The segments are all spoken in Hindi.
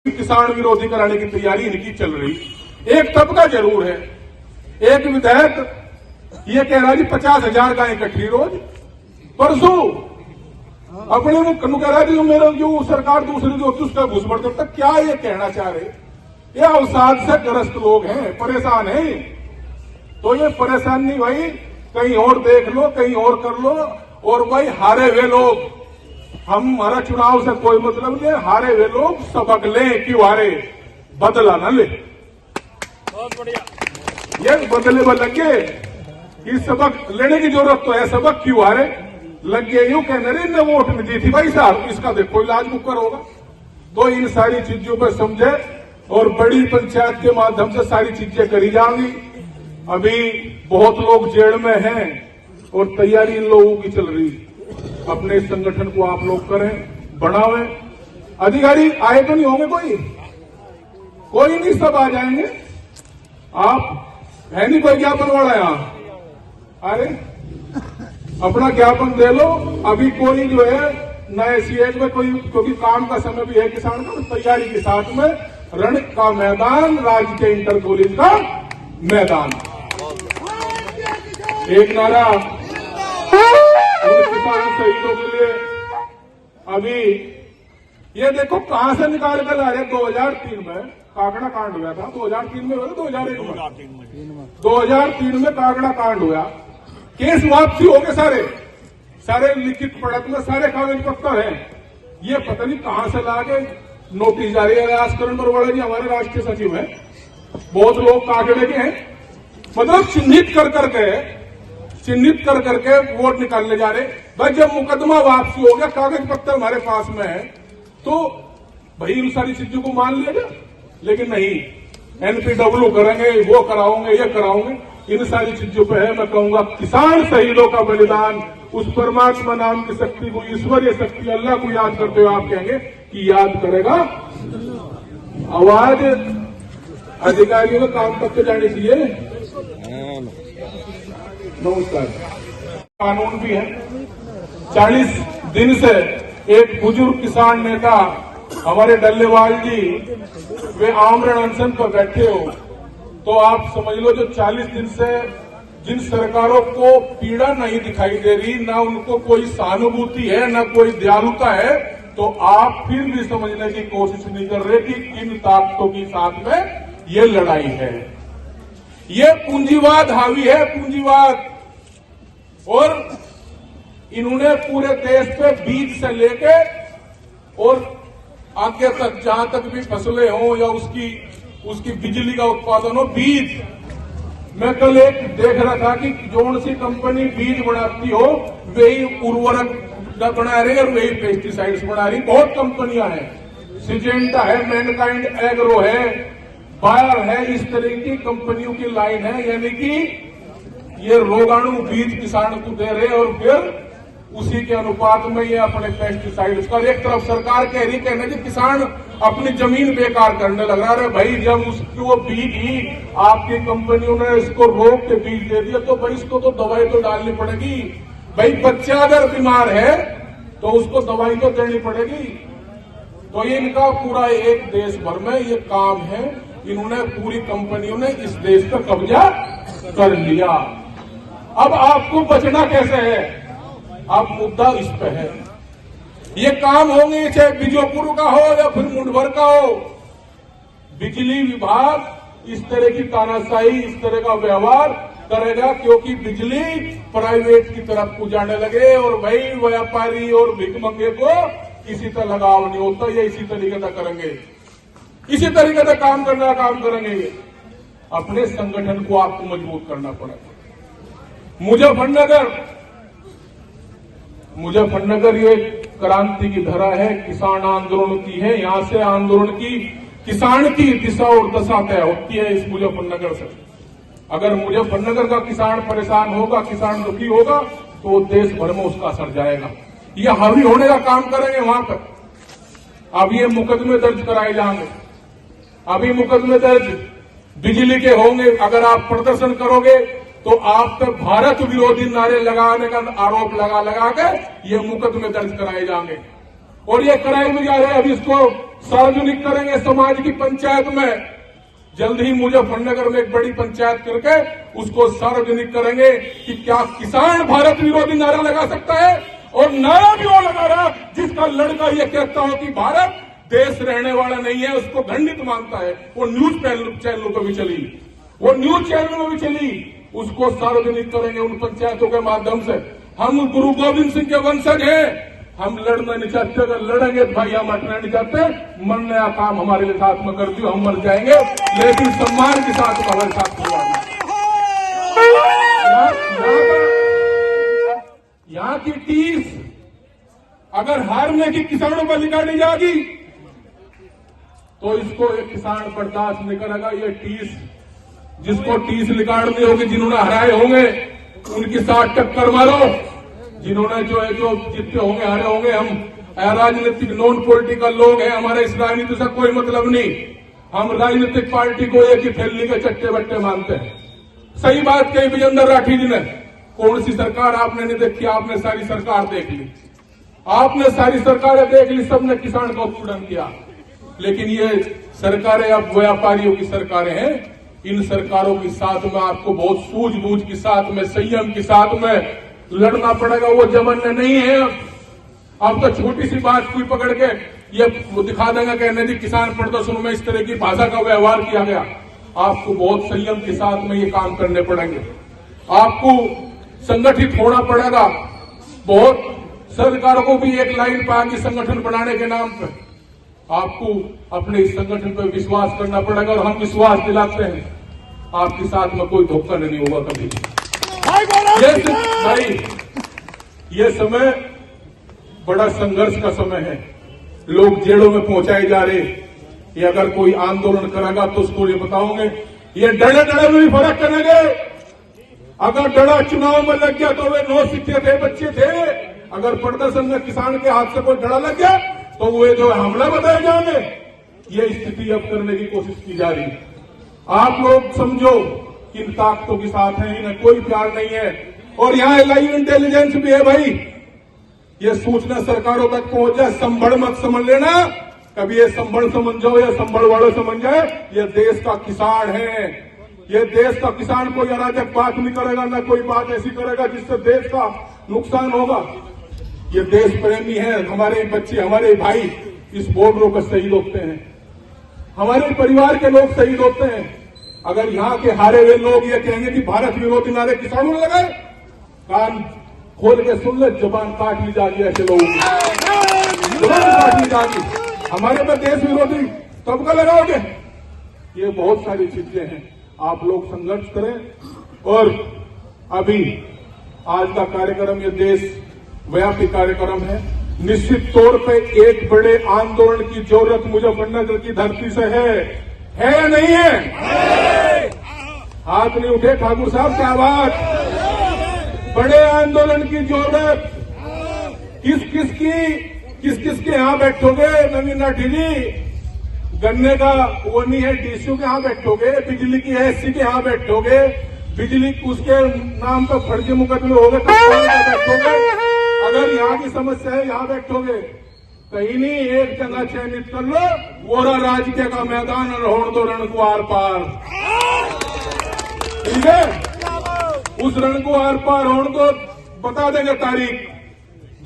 किसान विरोधी कराने की तैयारी इनकी चल रही। एक तबका जरूर है, एक विधायक ये कह रहा है 50,000 गायें इकट्ठी रोज। परसों अपने मुख कह रहा है मेरा जो सरकार दूसरी जो होती उसका घुस बढ़ सकता। क्या ये कहना चाह रहे? ये अवसाद से ग्रस्त लोग हैं, परेशान हैं। तो ये परेशानी भाई कहीं और देख लो, कहीं और कर लो। और भाई हारे हुए लोग, हमारा चुनाव से कोई मतलब नहीं, हारे हुए लोग सबक लें। क्यों हारे? बदला न ले। बहुत बढ़िया। ये बदले में लगे कि सबक लेने की जरूरत तो है, सबक क्यों हारे लगे। यूं कहने रहे ने वोट में दी थी भाई साहब, इसका देखो इलाज मुकर होगा। तो इन सारी चीजों पर समझे और बड़ी पंचायत के माध्यम से सारी चीजें करी जाएंगी। अभी बहुत लोग जेल में हैं और तैयारी इन लोगों की चल रही। अपने संगठन को आप लोग करें, बढ़ावें। अधिकारी आए तो नहीं होंगे, कोई नहीं, सब आ जाएंगे। आप है नहीं कोई ज्ञापन वाला यहां? अरे अपना ज्ञापन दे लो। अभी कोई जो है नए सीएच में कोई, क्योंकि काम का समय भी है किसान का, तैयारी के साथ में रण का मैदान, राज्य के इंटर कॉलेज का मैदान। एक नारा किसान शहीदों के लिए। अभी ये देखो कहां से निकाल कर ला रहे। 2003 में काकड़ा कांड हुआ था। 2003 में हुआ, 2001 में 2003 में काकड़ा कांड हुआ। केस वापसी हो गए सारे लिखित पढ़त में सारे कागज पत्तर हैं। ये पता नहीं कहां से ला के नोटिस जारी है। राजकरण बरवाड़ा जी हमारे राष्ट्रीय सचिव हैं, बहुत लोग काकड़े के हैं। मतलब चिन्हित कर करके वोट निकालने जा रहे। भाई जब मुकदमा वापसी हो गया, कागज पत्तर हमारे पास में है, तो भाई इन सारी चीजों को मान लिया। लेकिन नहीं, एनपीडब्ल्यू करेंगे, वो कराओगे, ये कराओगे। इन सारी चीजों पे है। मैं कहूंगा किसान शहीदों का बलिदान, उस परमात्मा नाम की शक्ति को, ईश्वरीय शक्ति अल्लाह को याद करते हुए आप कहेंगे कि याद करेगा। आवाज अधिकारियों का काम तक जानी चाहिए। नमस्कार। कानून भी है। 40 दिन से एक बुजुर्ग किसान नेता हमारे डल्लेवाल जी, वे आमरण अनशन पर बैठे हो। तो आप समझ लो जो 40 दिन से जिन सरकारों को पीड़ा नहीं दिखाई दे रही, ना उनको कोई सहानुभूति है, ना कोई दयालुता है, तो आप फिर भी समझने की कोशिश नहीं कर रहे कि किन ताकतों के साथ में ये लड़ाई है। ये पूंजीवाद हावी है, पूंजीवाद। और इन्होंने पूरे देश पे बीज से लेके और आगे तक, जहां तक भी फसलें हो या उसकी बिजली का उत्पादन हो, बीज। मैं कल एक देख रहा था कि जोन सी कंपनी बीज बनाती हो, वही उर्वरक बना रही और वही पेस्टिसाइड्स बना रही। बहुत कंपनियां हैं, सिजेंटा है, मैनकाइंड एग्रो है, बायर है, इस तरह की कंपनियों की लाइन है। यानी कि ये रोगाणु बीज किसान को दे रहे और फिर उसी के अनुपात में ये अपने पेस्टिसाइड्स का। एक तरफ सरकार कह रही, कहने कि किसान अपनी जमीन बेकार करने लग रहा है। भाई जब उसको वो बीज ही आपकी कंपनियों ने इसको रोक के बीज दे दिया, तो भाई इसको तो दवाई तो डालनी पड़ेगी। भाई बच्चा अगर बीमार है तो उसको दवाई तो देनी पड़ेगी। तो ये इनका पूरा एक देश भर में ये काम है। इन्होंने पूरी कंपनियों ने इस देश पर कब्जा कर लिया। अब आपको बचना कैसे है? अब मुद्दा इस पे है। ये काम होंगे चाहे बीजोपुर का हो या फिर मुंडभर का हो, बिजली विभाग इस तरह की तानाशाही, इस तरह का व्यवहार करेगा, क्योंकि बिजली प्राइवेट की तरफ को जाने लगे और भाई व्यापारी और भिखमंगे को किसी तरह लगाव नहीं होता। ये इसी तरीके से करेंगे, इसी तरीके से काम करने का काम करेंगे। ये अपने संगठन को आपको मजबूत करना पड़ेगा। मुजफ्फरनगर ये क्रांति की धरा है, किसान आंदोलन की है। यहां से आंदोलन की, किसान की दिशा और दशा तय होती है इस मुजफ्फरनगर से। अगर मुजफ्फरनगर का किसान परेशान होगा, किसान दुखी होगा, तो देश भर में उसका असर जाएगा। ये हावी होने का काम करेंगे वहां पर। अब ये मुकदमे दर्ज कराए जाएंगे, अभी मुकदमे दर्ज बिजली के होंगे। अगर आप प्रदर्शन करोगे तो आप पर भारत विरोधी नारे लगाने का आरोप लगा के ये मुकदमे दर्ज कराए जाएंगे। और ये कराए भी जा रहे हैं। अभी इसको सार्वजनिक करेंगे समाज की पंचायत में। जल्द ही मुजफ्फरनगर में एक बड़ी पंचायत करके उसको सार्वजनिक करेंगे कि क्या किसान भारत विरोधी नारा लगा सकता है। और नारा भी वो लगा रहा जिसका लड़का ये कहता हो कि भारत देश रहने वाला नहीं है, उसको खंडित मानता है। वो न्यूज चैनलों पर भी चली, वो न्यूज चैनलों में भी चली। उसको सार्वजनिक करेंगे उन पंचायतों के माध्यम से। हम गुरु गोविंद सिंह के वंशज हैं, हम लड़ना नहीं चाहते। अगर लड़ेंगे तो भाई हम हटना नहीं चाहते। मरने का काम हमारे लिए साथ में कर दियो, हम मर जाएंगे लेकिन सम्मान के साथ हमारे साथ यहाँ की टीस अगर हारने की किसानों पर निकाली जाएगी तो इसको एक किसान बर्दाश्त नहीं करेगा। ये टीस जिसको टीस निकालनी होगी, जिन्होंने हराए होंगे उनके साथ टक्कर मारो। जिन्होंने जो जीते होंगे हारे होंगे, हम राजनीतिक नॉन पॉलिटिकल लोग हैं, हमारे इस राजनीति से कोई मतलब नहीं। हम राजनीतिक पार्टी को एक ही थैली के चट्टे बट्टे मानते हैं। सही बात कही विजेंद्र राठी जी ने, कौन सी सरकार आपने नहीं देखी, आपने सारी सरकार देख ली, आपने सारी सरकारें देख ली, सबने किसान का उत्पीड़न किया। लेकिन ये सरकारें अब व्यापारियों की सरकारें हैं। इन सरकारों के साथ में आपको बहुत सूझबूझ के साथ में, संयम के साथ में लड़ना पड़ेगा। वो जमाना नहीं है अब तो छोटी सी बात कोई पकड़ के ये दिखा देगा कि नहीं किसान प्रदर्शन में इस तरह की भाषा का व्यवहार किया गया। आपको बहुत संयम के साथ में ये काम करने पड़ेंगे। आपको संगठित होना पड़ेगा। बहुत सरकारों को भी एक लाइन पे आगे संगठन बनाने के नाम पे आपको अपने इस संगठन पर विश्वास करना पड़ेगा। और हम विश्वास दिलाते हैं आपके साथ में कोई धोखा नहीं होगा कभी। भाई ये समय बड़ा संघर्ष का समय है। लोग जेलों में पहुंचाए जा रहे। ये अगर कोई आंदोलन करेगा तो उसको ये बताओगे, ये डरे डरे में भी फर्क करेंगे। अगर डरा चुनाव में लग गया तो वे 9 सिक्के थे, बच्चे थे। अगर प्रदर्शन में किसान के हाथ से कोई डरा लग गया तो वे जो हमला बताए जाएंगे। ये स्थिति अब करने की कोशिश की जा रही है। आप लोग समझो किन ताकतों के साथ हैं, इन्हें कोई प्यार नहीं है। और यहाँ लाइव इंटेलिजेंस भी है भाई। ये सूचना सरकारों तक पहुंच जाए, संभल मत समझ लेना। कभी ये संभल समझ जाओ या संभल वालों समझ जाए, ये देश का किसान है। ये देश का किसान कोई अराजक बात नहीं करेगा, ना कोई बात ऐसी करेगा जिससे देश का नुकसान होगा। ये देश प्रेमी है। हमारे बच्चे, हमारे भाई इस बॉर्डरों पर शहीद होते हैं, हमारे परिवार के लोग शहीद होते हैं। अगर यहाँ के हारे हुए लोग ये कहेंगे कि भारत विरोधी नारे किसानों ने लगाए, कान खोल के सुन ले, जबान काट ली जाएगी ऐसे लोगों की, जबान काट ली जाएगी। हमारे में देश विरोधी कब का लगाओगे? ये बहुत सारी चीजें हैं। आप लोग संघर्ष करें। और अभी आज का कार्यक्रम ये देश व्यापी कार्यक्रम है। निश्चित तौर पे एक बड़े आंदोलन की जरूरत मुजफ्फरनगर की धरती से है या नहीं है? हाथ नहीं उठे ठाकुर साहब, क्या बात? बड़े आंदोलन की जरूरत किस के यहाँ बैठोगे? नवीन राठी जी, गन्ने का वो नहीं है, डीसीयू के यहाँ बैठोगे, बिजली की एससी के यहाँ बैठोगे, बिजली उसके नाम पर फर्जी मुकदमे हो गए तो बैठोगे। अगर यहाँ की समस्या है यहाँ बैठोगे, कहीं नहीं, एक जगह चयनित कर लो, वोरा राजकीय का मैदान और होड़ दो रण को आर पार। ठीक है, उस रण को आर पार होड़ दो, बता देंगे तारीख,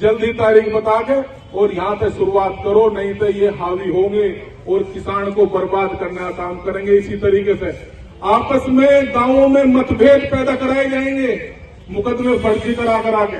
जल्दी तारीख बता के, और यहाँ पे शुरुआत करो। नहीं तो ये हावी होंगे और किसान को बर्बाद करने का काम करेंगे। इसी तरीके से आपस में गांवों में मतभेद पैदा कराए जाएंगे, मुकदमे फर्जी करा के।